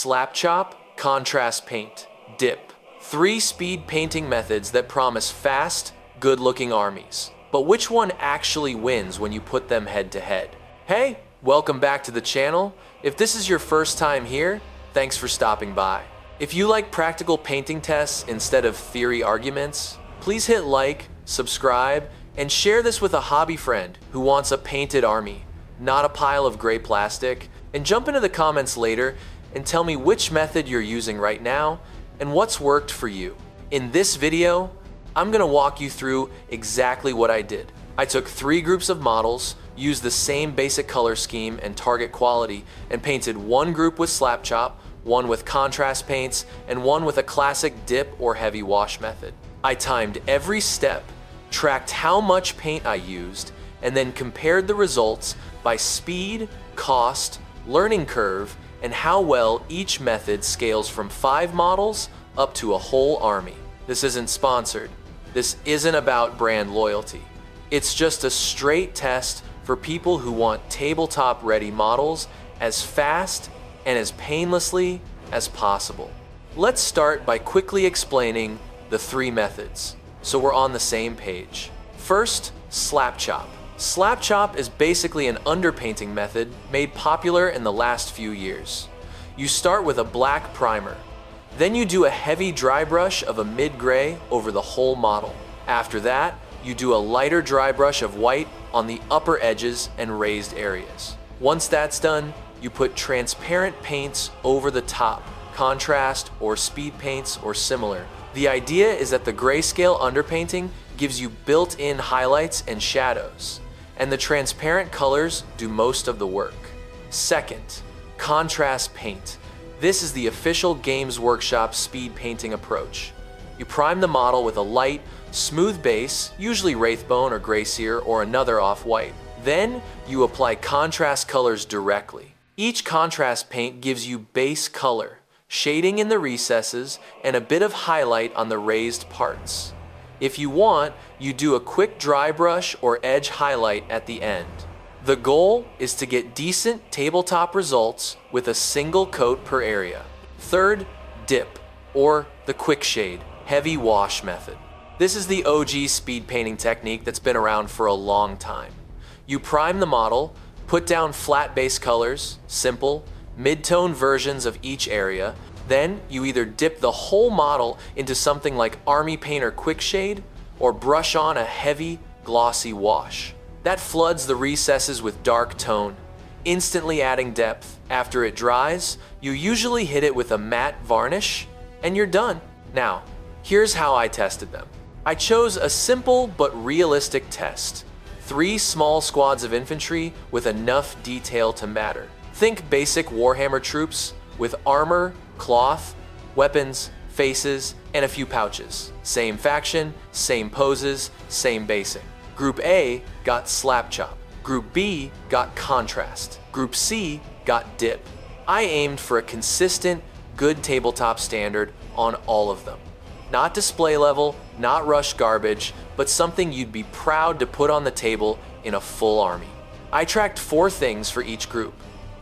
slap chop, contrast paint, dip. 3 speed painting methods that promise fast, good-looking armies. But which one actually wins when you put them head to head? Hey, welcome back to the channel. If this is your first time here, thanks for stopping by. If you like practical painting tests instead of theory arguments, please hit like, subscribe, and share this with a hobby friend who wants a painted army, not a pile of gray plastic. And jump into the comments later and tell me which method you're using right now and what's worked for you. In this video, I'm gonna walk you through exactly what I did. I took 3 groups of models, used the same basic color scheme and target quality, and painted 1 group with slap chop, 1 with contrast paints, and 1 with a classic dip or heavy wash method. I timed every step, tracked how much paint I used, and then compared the results by speed, cost, learning curve, and how well each method scales from 5 models up to a whole army. This isn't sponsored. This isn't about brand loyalty. It's just a straight test for people who want tabletop-ready models as fast and as painlessly as possible. Let's start by quickly explaining the 3 methods, so we're on the same page. First, slap chop. Slap chop is basically an underpainting method made popular in the last few years. You start with a black primer. Then you do a heavy dry brush of a mid-gray over the whole model. After that, you do a lighter dry brush of white on the upper edges and raised areas. Once that's done, you put transparent paints over the top, contrast or speed paints or similar. The idea is that the grayscale underpainting gives you built-in highlights and shadows, and the transparent colors do most of the work. Second, contrast paint. This is the official Games Workshop speed painting approach. You prime the model with a light, smooth base, usually Wraithbone or Greyseer or another off-white. Then you apply contrast colors directly. Each contrast paint gives you base color, shading in the recesses, and a bit of highlight on the raised parts. If you want, you do a quick dry brush or edge highlight at the end. The goal is to get decent tabletop results with a single coat per area. Third, dip, or the quick shade, heavy wash method. This is the OG speed painting technique that's been around for a long time. You prime the model, put down flat base colors, simple, mid-tone versions of each area, then you either dip the whole model into something like Army Paint or Quick Shade, or brush on a heavy, glossy wash. That floods the recesses with dark tone, instantly adding depth. After it dries, you usually hit it with a matte varnish, and you're done. Now, here's how I tested them. I chose a simple but realistic test. 3 small squads of infantry with enough detail to matter. Think basic Warhammer troops with armor, cloth, weapons, faces, and a few pouches. Same faction, same poses, same basing. Group A got slap chop. Group B got contrast. Group C got dip. I aimed for a consistent, good tabletop standard on all of them. Not display level, not rush garbage, but something you'd be proud to put on the table in a full army. I tracked 4 things for each group: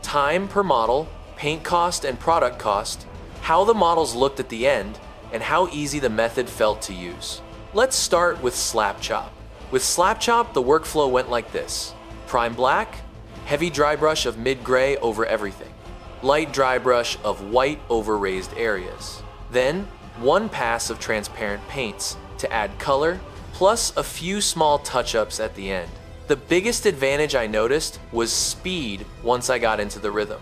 time per model, paint cost and product cost, how the models looked at the end, and how easy the method felt to use. Let's start with slap chop. With slap chop, the workflow went like this: prime black, heavy dry brush of mid-gray over everything, light dry brush of white over raised areas, then 1 pass of transparent paints to add color, plus a few small touch-ups at the end. The biggest advantage I noticed was speed once I got into the rhythm.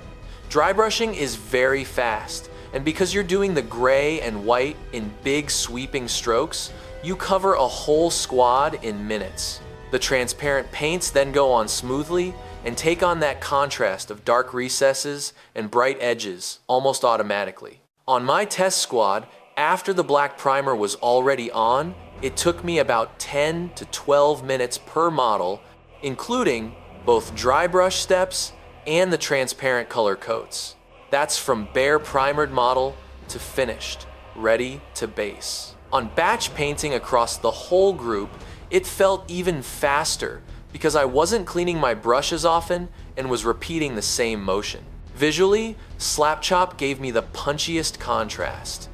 Dry brushing is very fast, and because you're doing the gray and white in big sweeping strokes, you cover a whole squad in minutes. The transparent paints then go on smoothly and take on that contrast of dark recesses and bright edges almost automatically. On my test squad, after the black primer was already on, it took me about 10 to 12 minutes per model, including both dry brush steps and the transparent color coats. That's from bare primered model to finished, ready to base. On batch painting across the whole group, it felt even faster because I wasn't cleaning my brush as often and was repeating the same motion. Visually, Slap Chop gave me the punchiest contrast.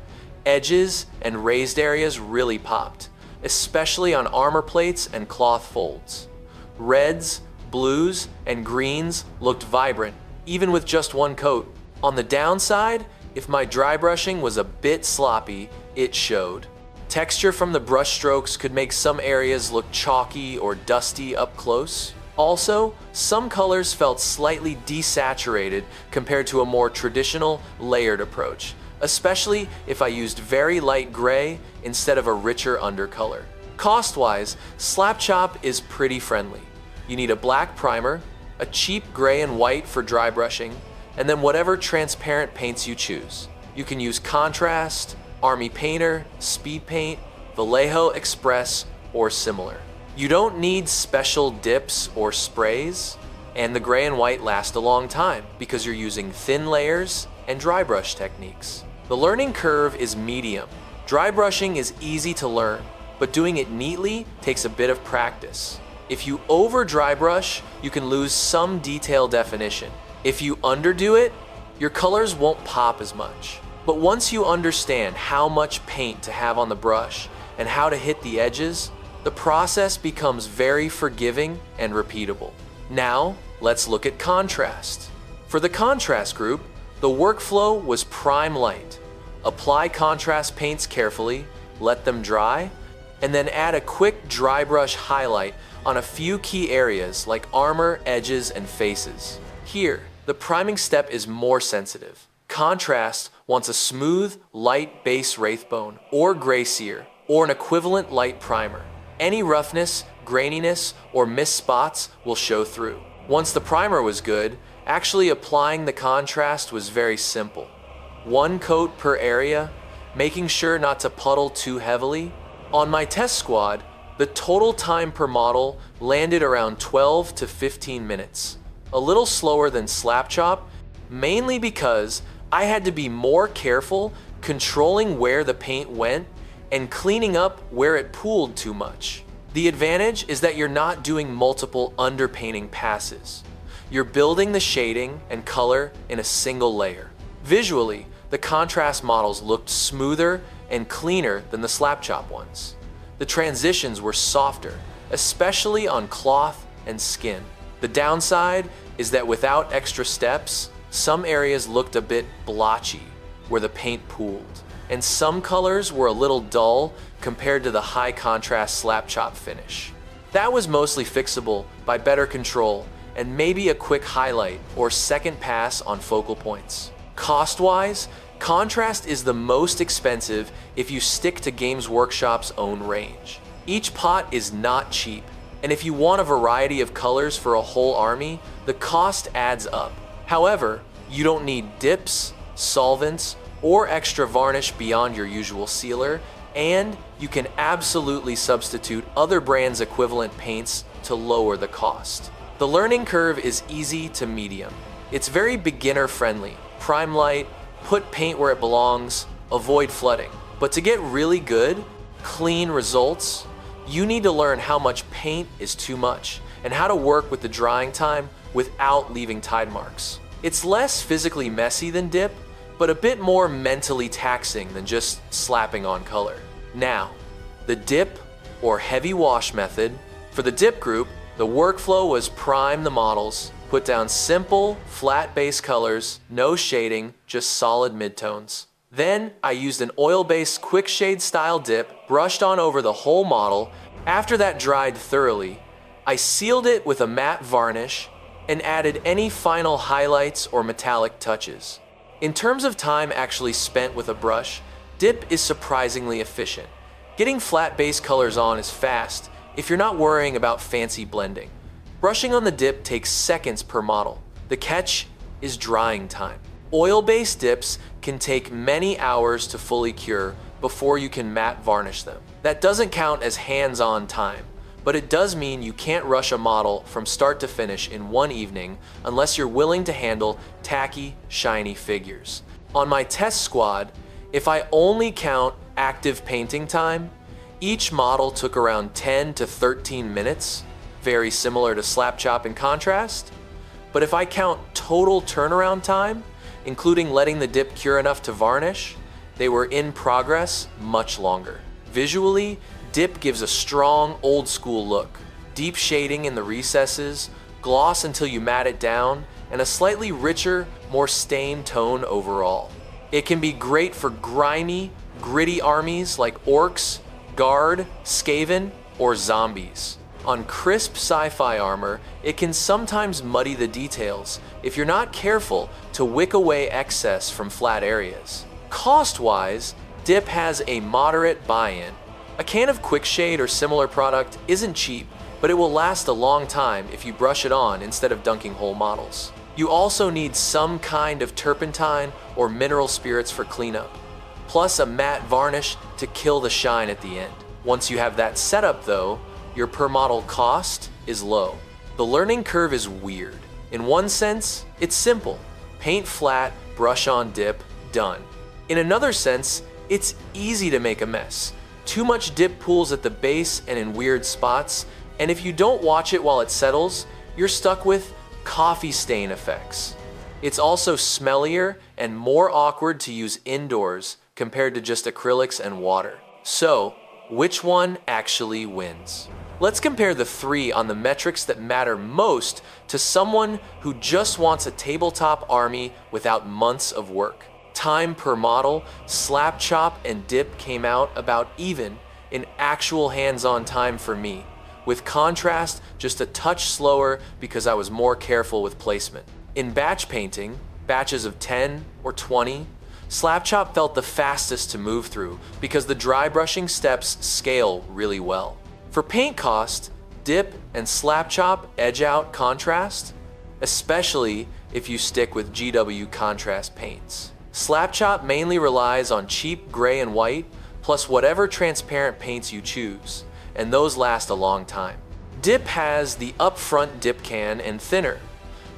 Edges and raised areas really popped, especially on armor plates and cloth folds. Reds, blues, and greens looked vibrant, even with just one coat. On the downside, if my dry brushing was a bit sloppy, it showed. Texture from the brush strokes could make some areas look chalky or dusty up close. Also, some colors felt slightly desaturated compared to a more traditional, layered approach, especially if I used very light gray instead of a richer undercolor. Cost-wise, Slap Chop is pretty friendly. You need a black primer, a cheap gray and white for dry brushing, and then whatever transparent paints you choose. You can use Contrast, Army Painter, Speed Paint, Vallejo Express, or similar. You don't need special dips or sprays, and the gray and white last a long time because you're using thin layers and dry brush techniques. The learning curve is medium. Dry brushing is easy to learn, but doing it neatly takes a bit of practice. If you over dry brush, you can lose some detail definition. If you underdo it, your colors won't pop as much. But once you understand how much paint to have on the brush and how to hit the edges, the process becomes very forgiving and repeatable. Now, let's look at contrast. For the contrast group, the workflow was prime light. Apply contrast paints carefully, let them dry, and then add a quick dry brush highlight on a few key areas like armor, edges, and faces. Here, the priming step is more sensitive. Contrast wants a smooth, light base wraithbone or gray sear, or an equivalent light primer. Any roughness, graininess, or missed spots will show through. Once the primer was good, actually applying the contrast was very simple. One coat per area, making sure not to puddle too heavily. On my test squad, the total time per model landed around 12 to 15 minutes. A little slower than Slap Chop, mainly because I had to be more careful controlling where the paint went and cleaning up where it pooled too much. The advantage is that you're not doing multiple underpainting passes. You're building the shading and color in a single layer. Visually, the contrast models looked smoother and cleaner than the Slap Chop ones. The transitions were softer, especially on cloth and skin. The downside is that without extra steps, some areas looked a bit blotchy where the paint pooled, and some colors were a little dull compared to the high contrast Slap Chop finish. That was mostly fixable by better control and maybe a quick highlight or second pass on focal points. Cost-wise, contrast is the most expensive if you stick to Games Workshop's own range. Each pot is not cheap, and if you want a variety of colors for a whole army, the cost adds up. However, you don't need dips, solvents, or extra varnish beyond your usual sealer, and you can absolutely substitute other brands' equivalent paints to lower the cost. The learning curve is easy to medium. It's very beginner-friendly. Prime light, put paint where it belongs, avoid flooding. But to get really good, clean results, you need to learn how much paint is too much and how to work with the drying time without leaving tide marks. It's less physically messy than dip, but a bit more mentally taxing than just slapping on color. Now, the dip or heavy wash method. For the dip group, the workflow was prime the models, put down simple, flat base colors, no shading, just solid midtones. Then I used an oil-based quick shade style dip, brushed on over the whole model. After that dried thoroughly, I sealed it with a matte varnish and added any final highlights or metallic touches. In terms of time actually spent with a brush, dip is surprisingly efficient. Getting flat base colors on is fast if you're not worrying about fancy blending. Brushing on the dip takes seconds per model. The catch is drying time. Oil-based dips can take many hours to fully cure before you can matte varnish them. That doesn't count as hands-on time, but it does mean you can't rush a model from start to finish in one evening unless you're willing to handle tacky, shiny figures. On my test squad, if I only count active painting time, each model took around 10 to 13 minutes, very similar to Slap Chop in contrast. But if I count total turnaround time, including letting the dip cure enough to varnish, they were in progress much longer. Visually, dip gives a strong, old-school look. Deep shading in the recesses, gloss until you mat it down, and a slightly richer, more stained tone overall. It can be great for grimy, gritty armies like orcs, guard, skaven, or zombies. On crisp sci-fi armor, it can sometimes muddy the details if you're not careful to wick away excess from flat areas. Cost-wise, dip has a moderate buy-in. A can of Quickshade or similar product isn't cheap, but it will last a long time if you brush it on instead of dunking whole models. You also need some kind of turpentine or mineral spirits for cleanup, plus a matte varnish to kill the shine at the end. Once you have that setup though, your per model cost is low. The learning curve is weird. In one sense, it's simple. Paint flat, brush on dip, done. In another sense, it's easy to make a mess. Too much dip pools at the base and in weird spots, and if you don't watch it while it settles, you're stuck with coffee stain effects. It's also smellier and more awkward to use indoors compared to just acrylics and water. So, which one actually wins? Let's compare the three on the metrics that matter most to someone who just wants a tabletop army without months of work. Time per model, slap chop and dip came out about even in actual hands-on time for me, with contrast just a touch slower because I was more careful with placement. In batch painting, batches of 10 or 20, slap chop felt the fastest to move through because the dry brushing steps scale really well. For paint cost, dip and slap chop edge out contrast, especially if you stick with GW contrast paints. Slap chop mainly relies on cheap gray and white, plus whatever transparent paints you choose, and those last a long time. Dip has the upfront dip can and thinner,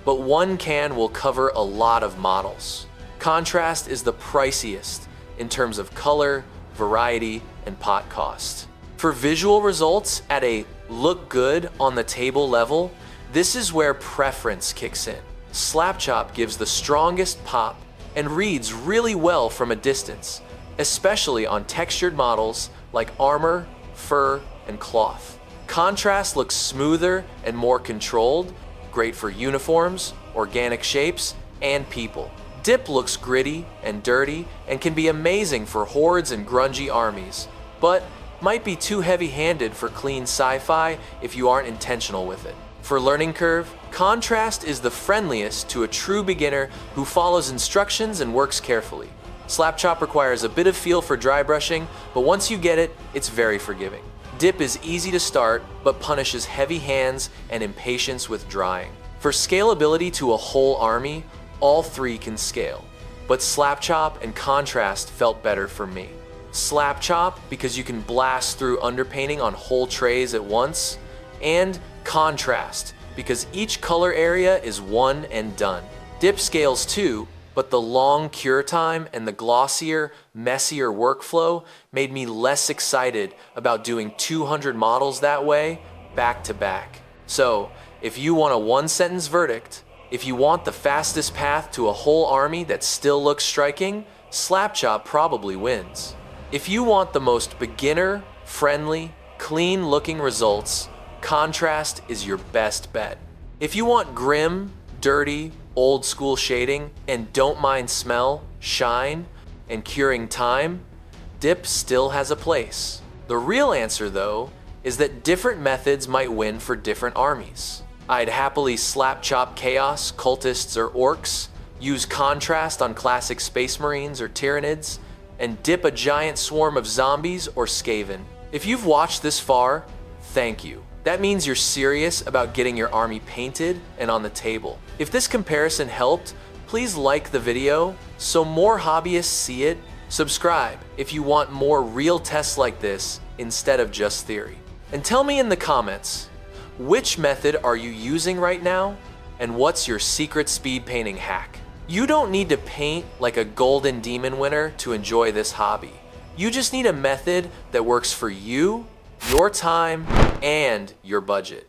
but one can will cover a lot of models. Contrast is the priciest in terms of color, variety, and pot cost. For visual results at a look good on the table level, this is where preference kicks in. Slap chop gives the strongest pop and reads really well from a distance, especially on textured models like armor, fur, and cloth. Contrast looks smoother and more controlled, great for uniforms, organic shapes, and people. Dip looks gritty and dirty and can be amazing for hordes and grungy armies, but might be too heavy-handed for clean sci-fi if you aren't intentional with it. For learning curve, contrast is the friendliest to a true beginner who follows instructions and works carefully. Slap chop requires a bit of feel for dry brushing, but once you get it, it's very forgiving. Dip is easy to start, but punishes heavy hands and impatience with drying. For scalability to a whole army, all three can scale, but slap chop and contrast felt better for me. Slap chop because you can blast through underpainting on whole trays at once, and contrast because each color area is one and done. Dip scales too, but the long cure time and the glossier, messier workflow made me less excited about doing 200 models that way, back to back. So, if you want a one-sentence verdict, if you want the fastest path to a whole army that still looks striking, slap chop probably wins. If you want the most beginner, friendly, clean-looking results, contrast is your best bet. If you want grim, dirty, old-school shading and don't mind smell, shine, and curing time, dip still has a place. The real answer, though, is that different methods might win for different armies. I'd happily slap chop chaos, cultists, or orcs, use contrast on classic space marines or tyranids, and dip a giant swarm of zombies or skaven. If you've watched this far, thank you. That means you're serious about getting your army painted and on the table. If this comparison helped, please like the video so more hobbyists see it. Subscribe if you want more real tests like this instead of just theory. And tell me in the comments, which method are you using right now, and what's your secret speed painting hack? You don't need to paint like a golden demon winner to enjoy this hobby. You just need a method that works for you, your time, and your budget.